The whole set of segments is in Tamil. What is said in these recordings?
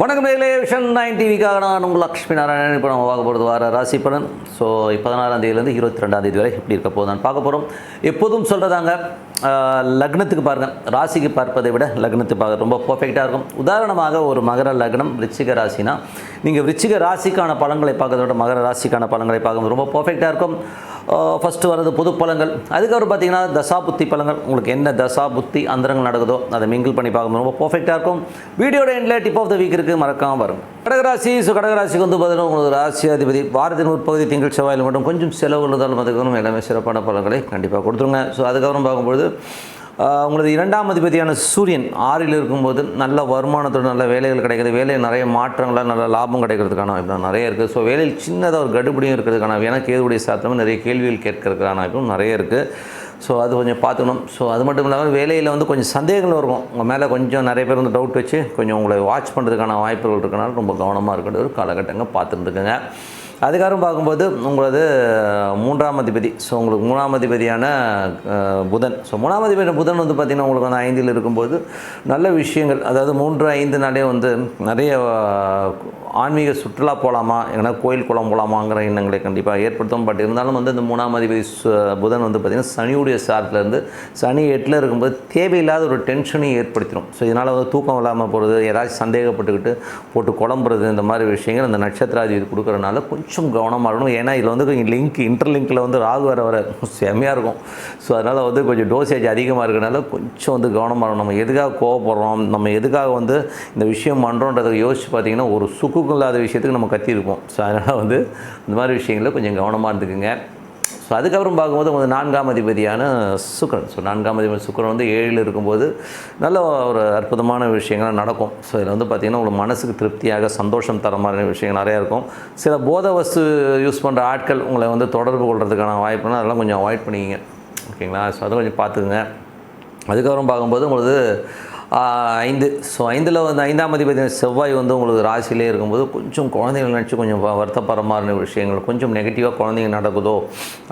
வணக்கம் விஷன் 9 டிவிக்காக நான் உங்கள் லக்ஷ்மி நாராயணன். இப்போ நம்ம பார்க்க போகிறது வார ராசி பலன். ஸோ 16ஆம் தேதியிலேருந்து 22ஆம் தேதி வரை எப்படி இருக்க போகுது நான் பார்க்க போகிறோம். எப்போதும் சொல்கிறதாங்க, லக்னத்துக்கு பாருங்கள், ராசிக்கு பார்ப்பதை விட லக்னத்துக்கு பார்க்க ரொம்ப பர்ஃபெக்டாக இருக்கும். உதாரணமாக ஒரு மகர லக்னம் விருச்சிக ராசினா நீங்கள் விருச்சிக ராசிக்கான பலன்களை பார்க்கறத விட மகர ராசிக்கான பலன்களை பார்க்கும்போது ரொம்ப பர்ஃபெக்டாக இருக்கும். ஃபஸ்ட்டு வர்றது பொது பலன்கள், அதுக்கப்புறம் பார்த்தீங்கன்னா தசா புத்தி பலன்கள். உங்களுக்கு என்ன தசா புத்தி அந்தரங்கள் நடக்குதோ அதை மிங்கிள் பண்ணி பார்க்கும்போது ரொம்ப பர்ஃபெக்டாக இருக்கும். வீடியோட எண்டில் டிப் ஆஃப் த வீக் இருக்குது, மறக்காமல் பாருங்கள். கடகராசி. ஸோ கடகராசிக்கு வந்து பார்த்தீங்கன்னா உங்களுக்கு ராசி அதிபதி வாரத்தின் உற்பகுதி திங்கள் செவ்வாயில் மட்டும் கொஞ்சம் செலவு இருந்தாலும் அதுக்கப்புறம் எல்லாமே சிறப்பான பலன்களை கண்டிப்பாக கொடுத்துருங்க. ஸோ அதுக்கப்புறம் பார்க்கும்போது உங்களது 2ஆம் அதிபதியான சூரியன் 6ல் இருக்கும்போது நல்ல வருமானத்தோடு நல்ல வேலைகள் கிடைக்கிது. வேலையில் நிறைய மாற்றங்களாக நல்ல லாபம் கிடைக்கிறதுக்கான இப்போ நிறைய இருக்குது. ஸோ வேலையில் சின்னதாக ஒரு கடுபடியும் இருக்கிறதுக்கான ஏன்னா கேதுடைய சாத்திரமும் நிறைய கேள்விகள் கேட்கறதுக்கான இப்போ நிறைய இருக்குது. ஸோ அது கொஞ்சம் பார்த்துக்கணும். ஸோ அது மட்டும் இல்லாமல் வேலையில் வந்து கொஞ்சம் சந்தேகங்கள் இருக்கும். உங்கள் மேலே கொஞ்சம் நிறைய பேர் வந்து டவுட் வச்சு கொஞ்சம் உங்களை வாட்ச் பண்ணுறதுக்கான வாய்ப்புகள் இருக்கனால ரொம்ப கவனமாக இருக்கிற ஒரு காலகட்டங்கள் பார்த்துருந்துக்குங்க. அதுக்கப்புறம் பார்க்கும்போது உங்களது 3ஆம் அதிபதி. ஸோ உங்களுக்கு 3ஆம் அதிபதியான புதன். ஸோ 3ஆம் அதிபதியான புதன் வந்து பார்த்திங்கன்னா உங்களுக்கு வந்து 5ல் இருக்கும்போது நல்ல விஷயங்கள், அதாவது 3-5 நாளே வந்து நிறைய ஆன்மீக சுற்றுலா போகலாமா, எங்கன்னா கோயில் குளம் போகலாமாங்கிற எண்ணங்களை கண்டிப்பாக ஏற்படுத்தும். பட் இருந்தாலும் வந்து இந்த 3ஆம் அதிபதி புதன் வந்து பார்த்திங்கன்னா சனியுடைய சாரத்துலேருந்து சனி 8ல் இருக்கும்போது தேவையில்லாத ஒரு டென்ஷனையும் ஏற்படுத்திடும். ஸோ இதனால் வந்து தூக்கம் இல்லாமல் போகிறது, ஏதாச்சும் சந்தேகப்பட்டுக்கிட்டு போட்டு குழம்புறது, இந்த மாதிரி விஷயங்கள் அந்த நட்சத்திராதிபதி கொடுக்குறதுனால கொஞ்சம் கவனமாக இருக்கணும். ஏன்னா இதில் வந்து கொஞ்சம் இன்டர்லிங்கில் வந்து ராகு வர செம்மையாக இருக்கும். ஸோ அதனால் வந்து கொஞ்சம் டோசேஜ் அதிகமாக இருக்கிறனால கொஞ்சம் வந்து கவனமாக இருக்கணும். நம்ம எதுக்காக கோவப்படுறோம், நம்ம எதுக்காக வந்து இந்த விஷயம் பண்ணுறோன்றதை யோசிச்சு பார்த்திங்கன்னா ஒரு சுக்கு இல்லாத விஷயத்துக்கு நம்ம கத்திருப்போம். ஸோ அதனால் வந்து இந்த மாதிரி விஷயங்களில் கொஞ்சம் கவனமாக இருந்துக்குங்க. ஸோ அதுக்கப்புறம் பார்க்கும்போது உங்களுக்கு 4ஆம் அதிபதியான சுக்கிரன். ஸோ 4ஆம் அதிபதி சுக்கிரன் வந்து 7ல் இருக்கும்போது நல்ல ஒரு அற்புதமான விஷயங்கள் நடக்கும். ஸோ இதில் வந்து பார்த்திங்கன்னா உங்களுக்கு மனசுக்கு திருப்தியாக சந்தோஷம் தர மாதிரி விஷயங்கள் நிறையா இருக்கும். சில போதை வஸ்து யூஸ் பண்ணுற ஆட்கள் உங்களை வந்து தொடர்பு கொள்கிறதுக்கான வாய்ப்புனா அதெல்லாம் கொஞ்சம் அவாய்ட் பண்ணிக்கிங்க, ஓகேங்களா? ஸோ அதை கொஞ்சம் பார்த்துக்குங்க. அதுக்கப்புறம் பார்க்கும்போது உங்களுக்கு 5. ஸோ 5ல் வந்து 5ஆம் அதிபதி செவ்வாய் வந்து உங்களுக்கு ராசியிலே இருக்கும்போது கொஞ்சம் குழந்தைகள் நினச்சி கொஞ்சம் வருத்தப்படுற மாதிரி விஷயங்கள், கொஞ்சம் நெகட்டிவாக குழந்தைங்க நடக்குதோ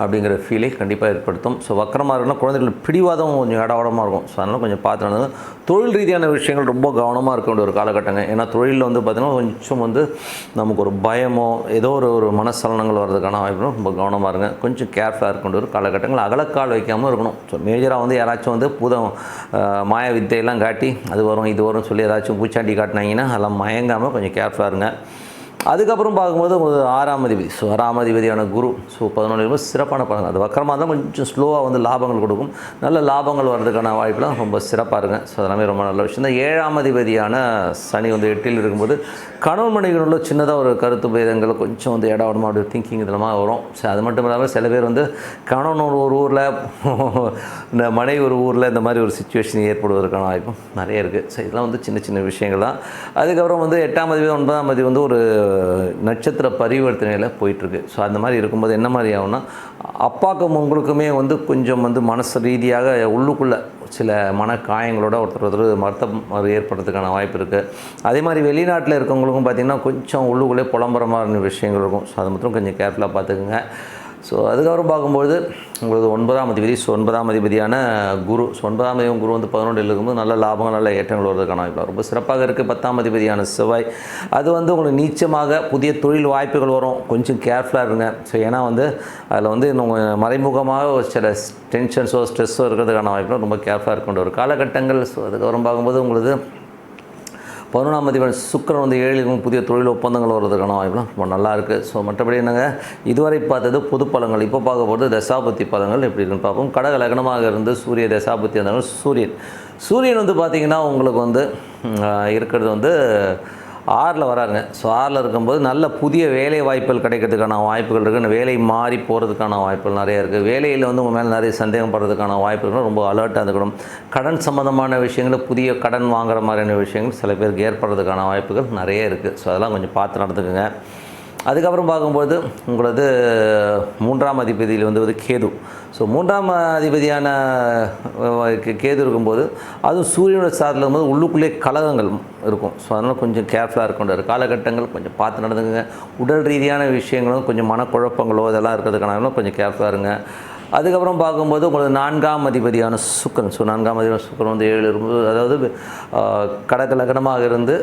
அப்படிங்கிற ஃபீலை கண்டிப்பாக ஏற்படுத்தும். ஸோ வக்கரமாக இருக்குன்னா குழந்தைகள் பிடிவாதம் கொஞ்சம் இடவடமாக இருக்கும். ஸோ அதனால் கொஞ்சம் பார்த்து தொழில் ரீதியான விஷயங்கள் ரொம்ப கவனமாக இருக்க வேண்டிய ஒரு காலகட்டங்க. ஏன்னா தொழிலில் வந்து பார்த்திங்கன்னா கொஞ்சம் வந்து நமக்கு ஒரு பயமோ ஏதோ ஒரு மனசலனங்கள் வர்றதுக்கான வாய்ப்புகளும் ரொம்ப கவனமாக இருங்க. கொஞ்சம் கேர்ஃபுல்லாக இருக்க வேண்டிய ஒரு காலகட்டங்கள், அகலக்கால் வைக்காமல் இருக்கணும். ஸோ மேஜராக வந்து யாராச்சும் வந்து மாய வித்தையெல்லாம் காட்டி அது வரும் இது வரும் சொல்லி ஏதாச்சும் பூச்சாண்டி காட்டினாங்கன்னா அதெல்லாம் மயங்காமல் கொஞ்சம் கேர்ஃபுல்லாக இருங்க. அதுக்கப்புறம் பார்க்கும்போது ஒரு 6ஆம் அதிபதி. ஸோ 6ஆம் அதிபதியான குரு. ஸோ 11 சிறப்பான பலன். அது வக்கரமாக தான் கொஞ்சம் ஸ்லோவாக வந்து லாபங்கள் கொடுக்கும். நல்ல லாபங்கள் வர்றதுக்கான வாய்ப்புலாம் ரொம்ப சிறப்பாக இருங்க. ஸோ அதெல்லாமே ரொம்ப நல்ல விஷயம் தான். 7ஆம் அதிபதியான சனி வந்து 8ல் இருக்கும்போது கணவன் மனைவிகளுள்ள சின்னதாக ஒரு கருத்து பேதங்கள் கொஞ்சம் வந்து இடவடமாக அப்படி திங்கிங் இதெல்லாம் வரும். ஸோ அது மட்டும் இல்லாமல் சில பேர் வந்து கணவன் ஒரு ஊரில் இந்த மனைவி ஒரு ஊரில் இந்த மாதிரி ஒரு சுச்சுவேஷன் ஏற்படுவதற்கான வாய்ப்பும் நிறைய இருக்குது. ஸோ இதெல்லாம் வந்து சின்ன சின்ன விஷயங்கள் தான். அதுக்கப்புறம் வந்து 8ஆம் அதிபதி 9ஆம் அதிபதி வந்து ஒரு நட்சத்திர பரிவர்த்தனையில் போயிட்டுருக்கு. ஸோ அந்த மாதிரி இருக்கும்போது என்ன மாதிரி ஆகும்னா அப்பாக்கும் உங்களுக்குமே வந்து கொஞ்சம் வந்து மனசு ரீதியாக உள்ளுக்குள்ளே சில மனக்காயங்களோட ஒருத்தர் மருத்துவம் ஏற்படுறதுக்கான வாய்ப்பு இருக்குது. அதே மாதிரி வெளிநாட்டில் இருக்கவங்களுக்கும் பார்த்திங்கன்னா கொஞ்சம் உள்ளுக்குள்ளே புலம்புற மாதிரி விஷயங்கள் இருக்கும். ஸோ அதை மட்டும் கொஞ்சம் கேர்ஃபுல்லாக பார்த்துக்குங்க. ஸோ அதுக்கப்புறம் பார்க்கும்போது உங்களுக்கு 9ஆம் அதிபதி. ஸோ 9ஆம் அதிபதியான குரு. ஸோ 9ஆம் அதிபதி குரு வந்து 11ல் இருக்கும்போது நல்ல லாபங்கள் நல்ல ஏற்றங்கள் வருவதற்கான வாய்ப்பு ரொம்ப சிறப்பாக இருக்குது. 10ஆம் அதிபதியான செவ்வாய் அது வந்து உங்களுக்கு நீச்சமாக புதிய தொழில் வாய்ப்புகள் வரும். கொஞ்சம் கேர்ஃபுல்லாக இருங்க. ஸோ ஏன்னா வந்து அதில் வந்து மறைமுகமாக சில டென்ஷன்ஸோ ஸ்ட்ரெஸ்ஸோ இருக்கிறதுக்கான வாய்ப்புகள் ரொம்ப கேர்ஃபுல்லாக இருக்கின்ற ஒரு காலகட்டங்கள். ஸோ அதுக்கப்புறம் பார்க்கும்போது உங்களுக்கு 11ஆம் அதிபதி சுக்கிரன் வந்து 7ல் புதிய தொழில் ஒப்பந்தங்கள் வர்றதுக்கான வாய்ப்புலாம் ரொம்ப நல்லா இருக்குது. ஸோ மற்றபடி என்னங்க இதுவரை பார்த்தது பொது பலன்கள். இப்போ பார்க்க போகிறது தசாபுத்தி பலன்கள் எப்படி இருக்குன்னு பார்ப்போம். கடக லக்னமாக இருந்து சூரிய தசாபுத்தி இருந்தாலும் சூரியன் வந்து பார்த்திங்கன்னா உங்களுக்கு வந்து இருக்கிறது வந்து 6ல் வராருங்க. ஸோ 6ல் இருக்கும்போது நல்ல புதிய வேலை வாய்ப்புகள் கிடைக்கிறதுக்கான வாய்ப்புகள் இருக்குது. வேலை மாறி போகிறதுக்கான வாய்ப்புகள் நிறையா இருக்குது. வேலையில் வந்து உங்கள் மேலே நிறைய சந்தேகம் படுறதுக்கான வாய்ப்புகள் ரொம்ப அலர்ட்டாக இருக்கணும். கடன் சம்மந்தமான விஷயங்கள், புதிய கடன் வாங்குற மாதிரியான விஷயங்கள் சில பேருக்கு ஏற்படுறதுக்கான வாய்ப்புகள் நிறைய இருக்குது. ஸோ அதெல்லாம் கொஞ்சம் பார்த்து நடந்துக்குங்க. அதுக்கப்புறம் பார்க்கும்போது உங்களது 3ஆம் அதிபதியில் வந்து கேது. ஸோ 3ஆம் அதிபதியான கேது இருக்கும்போது அதுவும் சூரியனோட சார்ந்தில் இருக்கும்போது உள்ளுக்குள்ளே கலகங்கள் இருக்கும். ஸோ அதனால் கொஞ்சம் கேர்ஃபுல்லாக இருக்கின்ற காலகட்டங்கள் கொஞ்சம் பார்த்து நடந்துக்குங்க. உடல் ரீதியான விஷயங்களும் கொஞ்சம் மனக்குழப்பங்களோ இதெல்லாம் இருக்கிறதுக்கான கொஞ்சம் கேர்ஃபுல்லாக இருங்க. அதுக்கப்புறம் பார்க்கும்போது உங்களுக்கு 4ஆம் அதிபதியான சுக்கிரன். ஸோ 4ஆம் அதிபதியான சுக்கிரன் வந்து 7 இருக்கும்போது, அதாவது கடக லக்னமாக இருந்து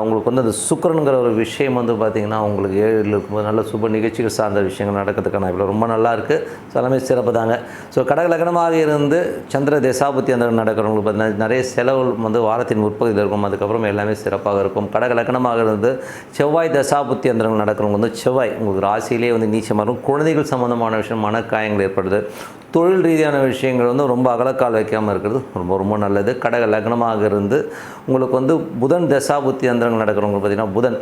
உங்களுக்கு வந்து அந்த சுக்கிரனுங்கிற ஒரு விஷயம் வந்து பார்த்திங்கன்னா உங்களுக்கு 7 இருக்கும்போது நல்ல சுப நிகழ்ச்சிகள் சார்ந்த விஷயங்கள் நடக்கிறதுக்கான இப்போ ரொம்ப நல்லா இருக்குது. ஸோ எல்லாமே சிறப்பு தாங்க. ஸோ கடக லக்னமாக இருந்து சந்திர தசாபுத்தி அந்த நடக்கிறவங்களுக்கு பார்த்தீங்கன்னா நிறைய செலவுகள் வந்து வாரத்தின் முற்பகுதியில் இருக்கும். அதுக்கப்புறம் எல்லாமே சிறப்பாக இருக்கும். கடக லக்னமாக இருந்து செவ்வாய் தசாபுத்தி அந்த நடக்கிறவங்க வந்து செவ்வாய் உங்களுக்கு ராசியிலே வந்து நீச்சமாக இருக்கும். குழந்தைகள் சம்மந்தமான விஷயம் மனக்காயங்கள் ஏற்படுது. தொழில் ரீதியான விஷயங்கள் வந்து ரொம்ப அகலக்கால் வைக்காமல் இருக்கிறது ரொம்ப ரொம்ப நல்லது. கடக லக்னமாக இருந்து உங்களுக்கு வந்து புதன் தசாபுத்தி அந்தரங்கள் நடக்கிறவங்க பார்த்திங்கன்னா புதன்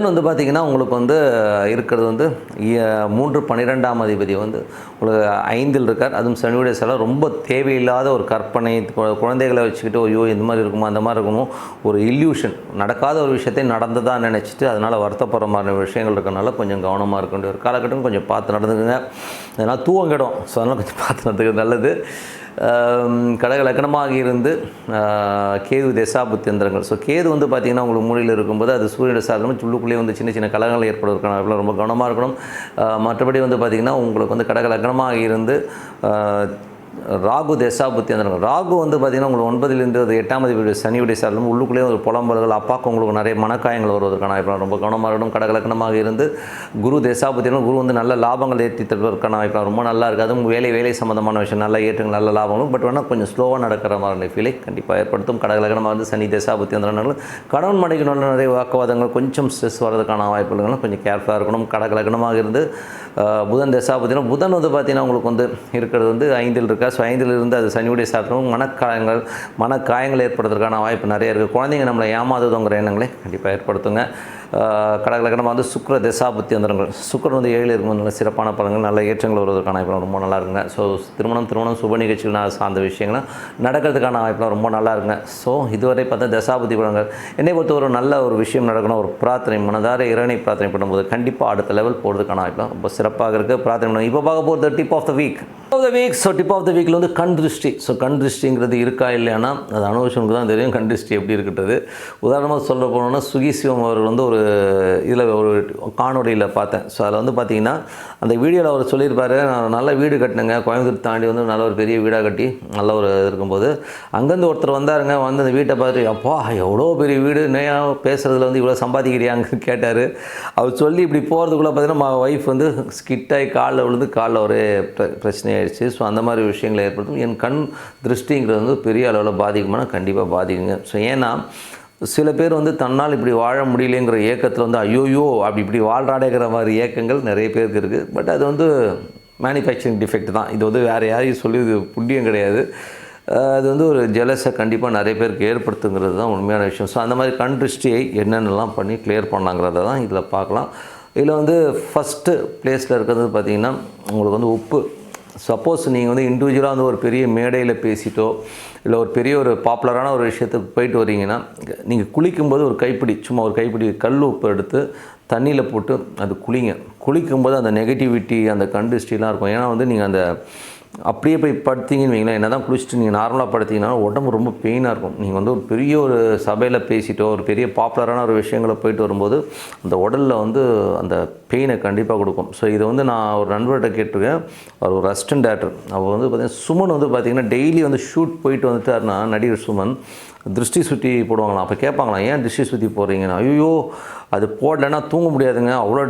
வந்து பார்த்திங்கன்னா உங்களுக்கு வந்து இருக்கிறது வந்து 3/12ஆம் அதிபதி வந்து உங்களுக்கு 5ல் இருக்கார். அதுவும் சனியுடைய செலவு ரொம்ப தேவையில்லாத ஒரு கற்பனை குழந்தைகளை வச்சுக்கிட்டு ஐயோ இந்த மாதிரி இருக்குமோ அந்த மாதிரி இருக்குமோ ஒரு இல்யூஷன் நடக்காத ஒரு விஷயத்தை நடந்ததாக நினச்சிட்டு அதனால் வருத்தப்படுற மாதிரி விஷயங்கள் இருக்கிறனால கொஞ்சம் கவனமாக இருக்க வேண்டிய ஒரு காலகட்டம். கொஞ்சம் பார்த்து நடந்துக்குங்க. அதனால் தூவங்கிடும். ஸோ அதனால் கொஞ்சம் பார்த்து நடந்துக்கிறது நல்லது. கடக லக்னமாக இருந்து கேது தசாபுத்தி அந்தரங்கள். ஸோ கேது வந்து பார்த்திங்கன்னா உங்களுக்கு மூலையில் இருக்கும்போது அது சூரியனுடைய சாதனம் உள்ளுக்குள்ளேயே வந்து சின்ன சின்ன கலகங்கள் ஏற்படுவதற்கான அதெல்லாம் ரொம்ப கவனமாக இருக்கணும். மற்றபடி வந்து பார்த்திங்கன்னா உங்களுக்கு வந்து கடக லக்னமாக இருந்து ராகு தசாபுத்தி அந்த ராகு வந்து பார்த்திங்கன்னா உங்களுக்கு 9லிருந்து அது 8ஆம் அதிபதி சனியுடைய சாதனம் உள்ளுக்குள்ளேயே ஒரு புலம்பல்கள் அப்பாவுக்கு உங்களுக்கு நிறைய மனக்காயங்கள் வருவதற்கான வாய்ப்பு ரொம்ப கவனமாக இருக்கணும். கடக லக்னமாக இருந்து குரு தசாபுத்தி குரு வந்து நல்ல லாபங்கள் ஏற்றி தருவதற்கான வாய்ப்பு ரொம்ப நல்லா இருக்குது. அதுவும் வேலை சம்மந்தமான விஷயம் நல்ல ஏற்றுங்க நல்ல லாபங்களும் பட் வேணால் கொஞ்சம் ஸ்லோவாக நடக்கிற மாதிரி ஃபீலை கண்டிப்பாக ஏற்படுத்தும். கடக லக்னமாக இருந்து சனி தசாபுத்தி அந்த கணவன் மனைவி நிறைய வாக்குவாதங்கள் கொஞ்சம் ஸ்ட்ரெஸ் வரதுக்கான வாய்ப்புகளும் கொஞ்சம் கேர்ஃபுல்லாக இருக்கணும். கடக லக்னமாக இருந்து புதன் தசாபுத்தினா புதன் வந்து பார்த்திங்கன்னா உங்களுக்கு வந்து இருக்கிறது வந்து 5ல் இருக்கா. ஸோ 5ல் இருந்து அது சனியுடைய சாத்திரம் மனக்காயங்கள் ஏற்படுறதுக்கான வாய்ப்பு நிறைய இருக்குது. குழந்தைங்க நம்மளை ஏமாதுங்கிற எண்ணங்களை கண்டிப்பாக ஏற்படுத்துங்க. கடக லக்னமாக வந்து சுக்கிர தசாபுத்தி அந்தரங்கள் சுக்கிரன் வந்து 7ல் இருக்கும்போது நல்ல சிறப்பான பலன்கள் நல்ல ஏற்றங்கள் வருவதற்கான வாய்ப்பு ரொம்ப நல்லா இருக்குங்க. ஸோ திருமணம் சுப நிகழ்ச்சிகள் சார்ந்த விஷயங்கள்லாம் நடக்கிறதுக்கான வாய்ப்புலாம் ரொம்ப நல்லா இருக்குங்க. ஸோ இதுவரை பார்த்தா தசாபுத்தி பலன்கள் என்னை பொறுத்த ஒரு நல்ல ஒரு விஷயம் நடக்கணும். ஒரு பிரார்த்தனை மனதார இறைவனை பிரார்த்தனை பண்ணும்போது கண்டிப்பாக அடுத்த லெவல் போகிறதுக்கான வாய்ப்புலாம் ரொம்ப சிறப்பாக இருக்குது. பிரார்த்தனை பண்ணணும். இப்போ பார்க்க போகிறது tip of the week. So tip of the வீக்கில் வந்து கண் திருஷ்டி. ஸோ கண் திருஷ்டிங்கிறது இருக்கா இல்லையானா அது அனுபவிச்சவனுக்கு தான் தெரியும் கண் திருஷ்டி எப்படி இருக்கிறது. உதாரணமாக சொல்ல போனோம்னா சுகி சிவம் அவர்கள் வந்து ஒரு இதில் ஒரு காணொலியில் பார்த்தேன். ஸோ அதில் வந்து பார்த்திங்கன்னா அந்த வீடியோவில் அவர் சொல்லியிருப்பார், நான் நல்ல வீடு கட்டினேங்க கோயம்புத்தூர் தாண்டி வந்து நல்ல ஒரு பெரிய வீடாக கட்டி நல்ல ஒரு இருக்கும்போது அங்கேருந்து ஒருத்தர் வந்தாருங்க. வந்து அந்த வீட்டை பார்த்துட்டு அப்பா எவ்வளோ பெரிய வீடு நேயா பேசுகிறதுல வந்து இவ்வளோ சம்பாதிக்கிறியாங்கன்னு கேட்டார். அவர் சொல்லி இப்படி போகிறதுக்குள்ளே பார்த்தீங்கன்னா ஒய்ஃப் வந்து ஸ்கிட்டாகி காலில் விழுந்து காலில் ஒரே பிரச்சனையாயிடுச்சு. ஸோ அந்த மாதிரி விஷயங்களை ஏற்படுத்தும். என் கண் திருஷ்டிங்கிறது வந்து பெரிய அளவில் பாதிக்குமானா கண்டிப்பாக பாதிக்குங்க. ஸோ ஏன்னா சில பேர் வந்து தன்னால் இப்படி வாழ முடியலைங்கிற ஏக்கத்தில் வந்து ஐயோயோ அப்படி இப்படி வாழ்றாடேங்கிற மாதிரி ஏக்கங்கள் நிறைய பேருக்கு இருக்குது. பட் அது வந்து மேனுஃபேக்சரிங் டிஃபெக்ட் தான். இது வந்து வேறு யாரையும் சொல்லி இது புண்ணியம் கிடையாது. அது வந்து ஒரு ஜெலஸை கண்டிப்பாக நிறைய பேருக்கு ஏற்படுத்துங்கிறது தான் உண்மையான விஷயம். ஸோ அந்த மாதிரி கண் திருஷ்டியை என்னென்னலாம் பண்ணி கிளியர் பண்ணலாங்கிறத தான் இதில் பார்க்கலாம். இதில் வந்து ஃபஸ்ட்டு ப்ளேஸில் இருக்கிறது பார்த்திங்கன்னா உங்களுக்கு வந்து உப்பு. சப்போஸ் நீங்கள் வந்து இண்டிவிஜுவலாக வந்து ஒரு பெரிய மேடையில் பேசிட்டோ இல்லை ஒரு பெரிய ஒரு பாப்புலரான ஒரு விஷயத்துக்கு போயிட்டு வரீங்கன்னா நீங்கள் குளிக்கும்போது ஒரு கைப்பிடி சும்மா ஒரு கைப்பிடி கல் உப்பு எடுத்து தண்ணியில் போட்டு அது குளிக்கும்போது அந்த நெகட்டிவிட்டி அந்த கண் திருஷ்டிலாம் இருக்கும். ஏன்னா வந்து நீங்கள் அந்த அப்படியே போய் படுத்திங்கன்னு வைங்களேன், என்ன தான் குளிச்சுட்டு நீங்கள் நார்மலாக படுத்திங்கன்னா உடம்பு ரொம்ப பெயினாக இருக்கும். நீங்கள் வந்து ஒரு பெரிய ஒரு சபையில் பேசிட்டோ ஒரு பெரிய பாப்புலரான ஒரு விஷயங்களை போயிட்டு வரும்போது அந்த உடலில் வந்து அந்த பெயினை கண்டிப்பாக கொடுக்கும். ஸோ இதை வந்து நான் ஒரு நண்பர்கிட்ட கேட்டிருக்கேன். அவர் ஒரு அசிஸ்டன்ட் டேரக்டர். அவர் வந்து பார்த்திங்கன்னா சுமன் வந்து பார்த்திங்கன்னா டெய்லி வந்து ஷூட் போயிட்டு வந்துட்டாருன்னா நடிகர் சுமன் திருஷ்டி சுற்றி போடுவாங்களாம். அப்போ கேட்பாங்களாம் ஏன் திருஷ்டி சுற்றி போடுறீங்கன்னா ஐயோ அது போடலைன்னா தூங்க முடியாதுங்க அவ்வளோ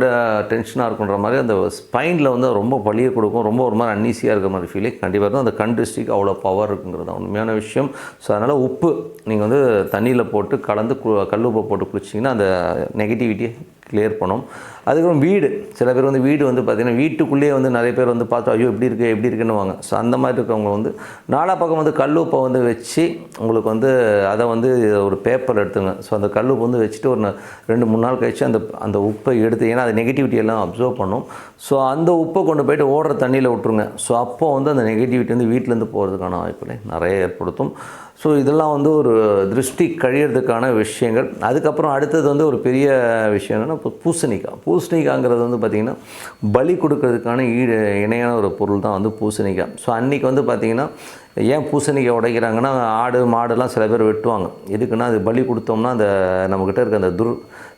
டென்ஷனாக இருக்குன்ற மாதிரி அந்த ஸ்பைனில் வந்து ரொம்ப வலியை கொடுக்கும். ரொம்ப ஒரு மாதிரி அன்னீசியாக இருக்கிற மாதிரி ஃபீலே கண்டிப்பாக இருக்கும். அந்த கண் திருஷ்டிக்கு அவ்வளோ பவர் இருக்குங்கிறது தான் உண்மையான விஷயம். ஸோ அதனால் உப்பு நீங்கள் வந்து தண்ணியில் போட்டு கலந்து கல் உப்பை போட்டு குளிச்சிங்கன்னா அந்த நெகட்டிவிட்டியை கிளியர் பண்ணும். அதுக்கப்புறம் வீடு சில பேர் வந்து வீடு வந்து பார்த்திங்கன்னா வீட்டுக்குள்ளேயே வந்து நிறைய பேர் வந்து பார்த்து ஐயோ எப்படி இருக்குன்னு வாங்க. ஸோ அந்த மாதிரி இருக்கவங்க வந்து நாலா பக்கம் வந்து கல்லுப்பை வந்து வச்சு உங்களுக்கு வந்து அதை வந்து ஒரு பேப்பர் எடுத்துங்க. ஸோ அந்த கல்லுப்பு வந்து வச்சுட்டு ஒரு 2-3 நாள் கழிச்சு அந்த உப்பை எடுத்து ஏன்னா அது நெகட்டிவிட்டி எல்லாம் அப்சர்வ் பண்ணும். ஸோ அந்த உப்பை கொண்டு போய்ட்டு ஓடுற தண்ணியில் விட்டுருங்க. ஸோ அப்போ வந்து அந்த நெகட்டிவிட்டி வந்து வீட்டிலேருந்து போகிறதுக்கான வாய்ப்புகளை நிறைய ஏற்படுத்தும். ஸோ இதெல்லாம் வந்து ஒரு திருஷ்டி கழியறதுக்கான விஷயங்கள். அதுக்கப்புறம் அடுத்தது வந்து ஒரு பெரிய விஷயம் என்னென்னா பூசணிக்காய்ங்கிறது வந்து பார்த்திங்கன்னா பலி கொடுக்கறதுக்கான இணையான ஒரு பொருள் தான் வந்து பூசணிக்காய். ஸோ அன்றைக்கி வந்து பார்த்திங்கன்னா ஏன் பூசணிக்காய் உடைக்கிறாங்கன்னா ஆடு மாடுலாம் சில பேர் வெட்டுவாங்க. எதுக்குன்னா அது பலி கொடுத்தோம்னா அந்த நம்மக்கிட்ட இருக்க அந்த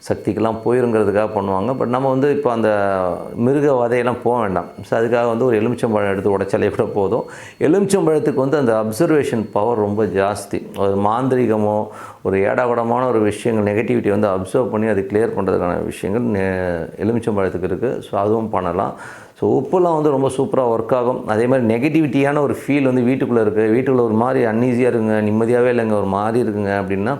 சக்திக்கெல்லாம் போயிருங்கிறதுக்காக பண்ணுவாங்க. பட் நம்ம வந்து இப்போ அந்த மிருக வதையெல்லாம் போக வேண்டாம். ஸோ அதுக்காக வந்து ஒரு எலுமிச்சம்பழம் எடுத்து உடைச்சாலே கூட போதும். எலுமிச்சம்பழத்துக்கு வந்து அந்த அப்சர்வேஷன் பவர் ரொம்ப ஜாஸ்தி. ஒரு மாந்திரிகமோ ஒரு ஏடாகூடமான ஒரு விஷயங்கள் நெகட்டிவிட்டி வந்து அப்சர்வ் பண்ணி அது கிளியர் பண்ணுறதுக்கான விஷயங்கள் எலுமிச்சம்பழத்துக்கு இருக்குது. ஸோ அதுவும் பண்ணலாம். ஸோ உப்புலாம் வந்து ரொம்ப சூப்பராக ஒர்க் ஆகும். அதே மாதிரி நெகட்டிவிட்டியான ஒரு ஃபீல் வந்து வீட்டுக்குள்ளே இருக்குது, வீட்டுக்குள்ளே ஒரு மாதிரி அன்ஈஸியாக இருக்குங்க, நிம்மதியாகவே இல்லைங்க, ஒரு மாதிரி இருக்குங்க அப்படின்னா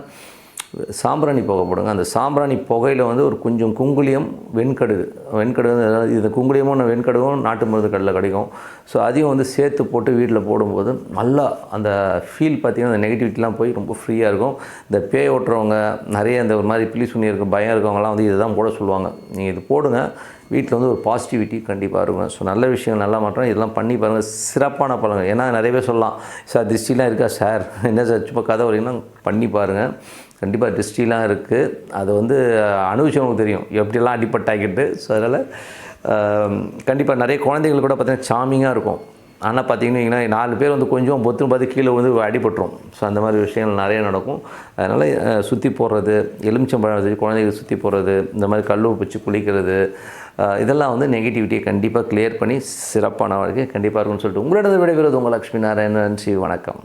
சாம்பிராணி புகை போடுங்க. அந்த சாம்பிராணி புகையில் வந்து ஒரு கொஞ்சம் குங்குளியம், வெண்கடுகு இது குங்குளியமும் வெண்கடுகும் நாட்டு மருந்து கடையில் கிடைக்கும். ஸோ அதையும் வந்து சேர்த்து போட்டு வீட்டில் போடும்போது நல்லா அந்த ஃபீல் பார்த்திங்கன்னா அந்த நெகட்டிவிட்டிலாம் போய் ரொம்ப ஃப்ரீயாக இருக்கும். இந்த பேய் ஓட்டுறவங்க நிறைய இந்த ஒரு மாதிரி பிளி சுனி இருக்க பயம் இருக்கவங்கலாம் வந்து இதை தான் போட சொல்லுவாங்க. நீங்கள் இது போடுங்க, வீட்டில் வந்து ஒரு பாசிட்டிவிட்டி கண்டிப்பாக இருக்கும். ஸோ நல்ல விஷயம், நல்லா மாற்றம், இதெல்லாம் பண்ணி பாருங்கள், சிறப்பான பலன்கள். ஏன்னா நிறைய பேர் சொல்லலாம், சார் திருஷ்டிலாம் இருக்கா சார், என்ன சார் சும்மா கதை வரீங்கன்னா பண்ணி பாருங்கள். கண்டிப்பாக திருஷ்டிலாம் இருக்குது, அது வந்து அனுபவிச்சவங்களுக்கு தெரியும் எப்படிலாம் அடிப்பட்டாக்கிட்டு. ஸோ அதனால் கண்டிப்பாக நிறைய குழந்தைகள் கூட பார்த்திங்கன்னா சாமிங்காக இருக்கும். ஆனால் பார்த்திங்கன்னா 4 பேர் வந்து கொஞ்சம் பொத்துன்னு பார்த்து கீழே வந்து அடிபட்டுரும். ஸோ அந்த மாதிரி விஷயங்கள் நிறைய நடக்கும். அதனால் சுற்றி போடுறது, எலுமிச்சம்பழம் வச்சு குழந்தைகளுக்கு சுற்றி போடுறது, இந்த மாதிரி கல் வச்சு குளிக்கிறது, இதெல்லாம் வந்து நெகட்டிவிட்டியை கண்டிப்பாக கிளியர் பண்ணி சிறப்பான வாழ்க்கை கண்டிப்பாக இருக்கும்னு சொல்லிட்டு உங்களிடம் விடைபெறுவது உங்கள் லக்ஷ்மி நாராயணன். நன்றி, வணக்கம்.